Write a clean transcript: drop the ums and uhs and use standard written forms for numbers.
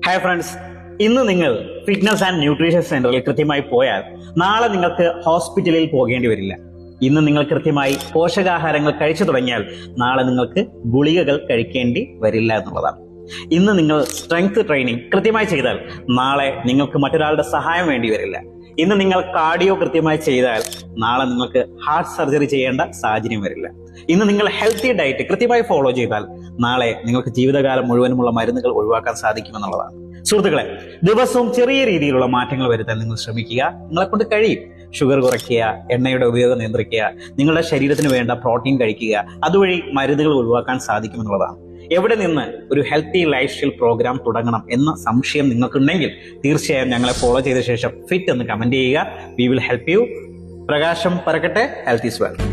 Hi friends, ഇന്ന് നിങ്ങൾ fitness and nutrition സെന്ററിൽ കൃത്യമായി പോയാൽ നാളെ നിങ്ങൾക്ക് ഹോസ്പിറ്റലിൽ പോകേണ്ടി വരില്ല. ഇന്ന് നിങ്ങൾ കൃത്യമായി പോഷകാഹാരങ്ങൾ കഴിച്ചു തുടങ്ങിയാൽ നാളെ നിങ്ങൾക്ക് ഗുളികകൾ കഴിക്കേണ്ടി വരില്ല എന്നുള്ളതാണ്. ഇന്ന് നിങ്ങൾ സ്ട്രെങ്ത് ട്രെയിനിങ് കൃത്യമായി ചെയ്താൽ നാളെ നിങ്ങൾക്ക് മറ്റൊരാളുടെ സഹായം വേണ്ടി വരില്ല. ഇന്ന് നിങ്ങൾ കാർഡിയോ കൃത്യമായി ചെയ്താൽ നാളെ നിങ്ങൾക്ക് ഹാർട്ട് സർജറി ചെയ്യേണ്ട സാഹചര്യം വരില്ല. ഇന്ന് നിങ്ങൾ ഹെൽത്തി ഡയറ്റ് കൃത്യമായി ഫോളോ ചെയ്താൽ നാളെ നിങ്ങൾക്ക് ജീവിതകാലം മുഴുവനുമുള്ള മരുന്നുകൾ ഒഴിവാക്കാൻ സാധിക്കുമെന്നുള്ളതാണ്. സുഹൃത്തുക്കളെ, ദിവസവും ചെറിയ രീതിയിലുള്ള മാറ്റങ്ങൾ വരുത്താൻ നിങ്ങൾ ശ്രമിക്കുക. നിങ്ങളെ കൊണ്ട് കഴിയും. ഷുഗർ കുറയ്ക്കുക, എണ്ണയുടെ ഉപയോഗം നിയന്ത്രിക്കുക, നിങ്ങളുടെ ശരീരത്തിന് വേണ്ട പ്രോട്ടീൻ കഴിക്കുക. അതുവഴി മരുന്നുകൾ ഒഴിവാക്കാൻ സാധിക്കുമെന്നുള്ളതാണ്. എവിടെ നിന്ന് ഒരു ഹെൽത്തി ലൈഫ് സ്റ്റൈൽ പ്രോഗ്രാം തുടങ്ങണം എന്ന സംശയം നിങ്ങൾക്കുണ്ടെങ്കിൽ തീർച്ചയായും ഞങ്ങളെ ഫോളോ ചെയ്ത ശേഷം ഫിറ്റ് എന്ന് കമന്റ് ചെയ്യുക. We will help you. പ്രകാശം പരക്കട്ടെ. Health is wealth.